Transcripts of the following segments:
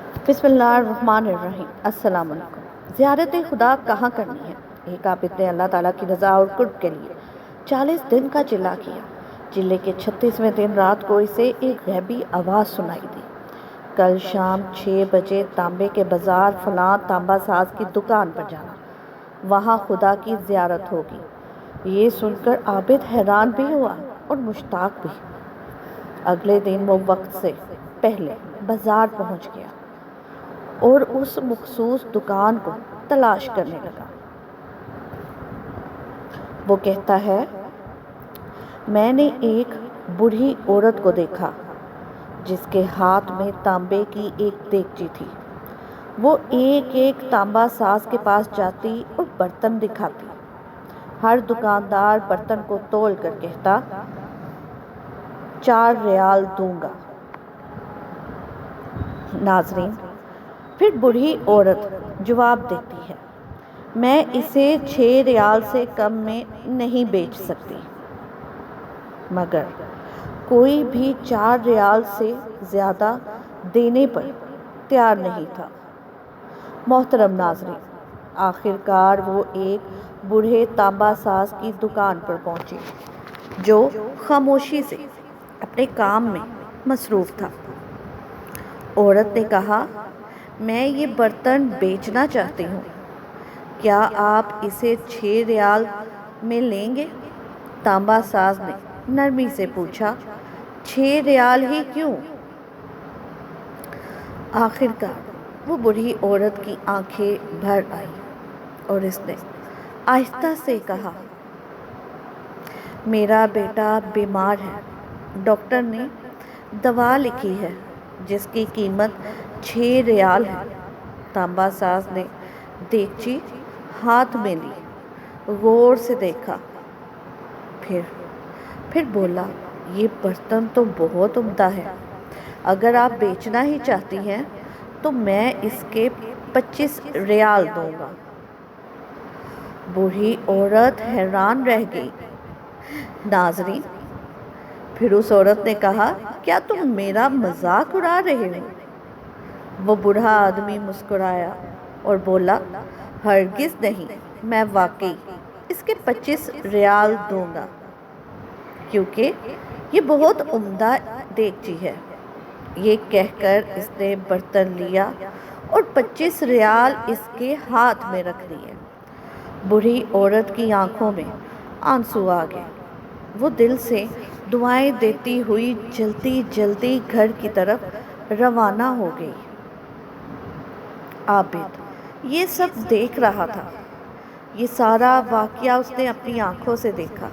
بسم اللہ الرحمن الرحیم۔ السلام علیکم۔ زیارت خدا کہاں کرنی ہے؟ ایک عابد نے اللہ تعالیٰ کی رضا اور قرب کے لیے 40 دن کا چلا کیا۔ چلے کے 36ویں دن رات کو اسے ایک غیبی آواز سنائی دی، کل شام 6 بجے تانبے کے بازار فلاں تانبا ساز کی دکان پر جانا، وہاں خدا کی زیارت ہوگی۔ یہ سن کر عابد حیران بھی ہوا اور مشتاق بھی۔ اگلے دن وہ وقت سے پہلے بازار پہنچ گیا اور اس مخصوص دکان کو تلاش کرنے لگا۔ وہ کہتا ہے، میں نے ایک بوڑھی عورت کو دیکھا جس کے ہاتھ میں تانبے کی ایک دیگچی تھی۔ وہ ایک ایک تانبا ساز کے پاس جاتی اور برتن دکھاتی۔ ہر دکاندار برتن کو تول کر کہتا، 4 ریال دوں گا۔ ناظرین، پھر بوڑھی عورت جواب دیتی ہے، میں اسے 6 ریال سے کم میں نہیں بیچ سکتی۔ مگر کوئی بھی 4 ریال سے زیادہ دینے پر تیار نہیں تھا۔ محترم ناظرین، آخر کار وہ ایک بوڑھے تانبا ساز کی دکان پر پہنچے جو خاموشی سے اپنے کام میں مصروف تھا۔ عورت نے کہا، میں یہ برتن بیچنا چاہتی ہوں، کیا آپ اسے 6 ریال میں لیں گے؟ تانبا ساز نے نرمی سے پوچھا، 6 ریال ہی کیوں؟ آخر کار وہ بوڑھی عورت کی آنکھیں بھر آئیں اور اس نے آہستہ سے کہا، میرا بیٹا بیمار ہے، ڈاکٹر نے دوا لکھی ہے جس کی قیمت 6 ریال ہے۔ تانبا ساز نے دیگچی ہاتھ میں لی، غور سے دیکھا، پھر بولا، یہ برتن تو بہت عمدہ ہے، اگر آپ بیچنا ہی چاہتی ہیں تو میں اس کے 25 ریال دوں گا۔ بوڑھی عورت حیران رہ گئی۔ ناظرین، پھر اس عورت نے کہا، کیا تم میرا مذاق اڑا رہے ہو؟ وہ بوڑھا آدمی مسکرایا اور بولا، ہرگز نہیں، میں واقعی اس کے 25 ریال دوں گا، کیونکہ یہ بہت عمدہ دیگچی ہے۔ یہ کہہ کر اس نے برتن لیا اور 25 ریال اس کے ہاتھ میں رکھ دیے۔ بوڑھی عورت کی آنکھوں میں آنسو آ گئے۔ وہ دل سے دعائیں دیتی ہوئی جلدی جلدی گھر کی طرف روانہ ہو گئی۔ عابد یہ سب دیکھ رہا تھا۔ یہ سارا واقعہ اس نے اپنی آنکھوں سے دیکھا۔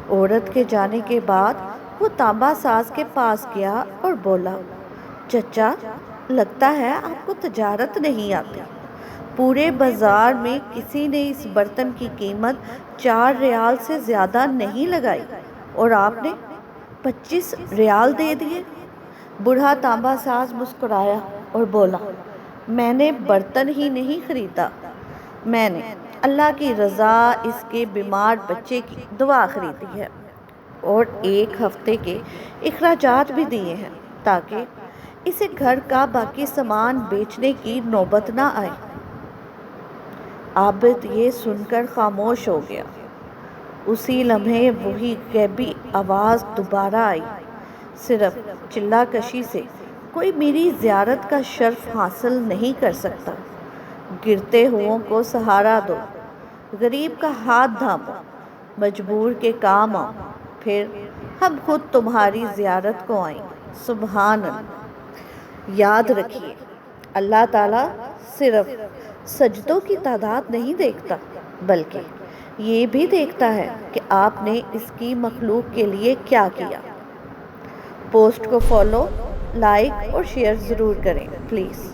عورت کے جانے کے بعد وہ تانبا ساز کے پاس گیا اور بولا، چچا، لگتا ہے آپ کو تجارت نہیں آتی۔ پورے بازار میں کسی نے اس برتن کی قیمت 4 ریال سے زیادہ نہیں لگائی اور آپ نے 25 ریال دے دیے۔ بوڑھا تانبا ساز مسکرایا اور بولا، میں نے برتن ہی نہیں خریدا، میں نے اللہ کی رضا اس کے بیمار بچے کی دعا خریدی ہے اور 1 ہفتے کے اخراجات بھی دیے ہیں تاکہ اسے گھر کا باقی سامان بیچنے کی نوبت نہ آئے۔ عابد یہ سن کر خاموش ہو گیا۔ اسی لمحے وہی غیبی آواز دوبارہ آئی، صرف چلہ کشی سے کوئی میری زیارت کا شرف حاصل نہیں کر سکتا۔ گرتے ہوئوں کو سہارا دو، غریب کا ہاتھ تھامو، مجبور کے کام آؤ، پھر ہم خود تمہاری زیارت کو آئیں۔ سبحان اللہ۔ یاد رکھیے، اللہ تعالیٰ صرف سجدوں کی تعداد نہیں دیکھتا، بلکہ یہ بھی دیکھتا ہے کہ آپ نے اس کی مخلوق کے لیے کیا کیا۔ پوسٹ کو فالو، لائک اور شیئر ضرور کریں پلیز۔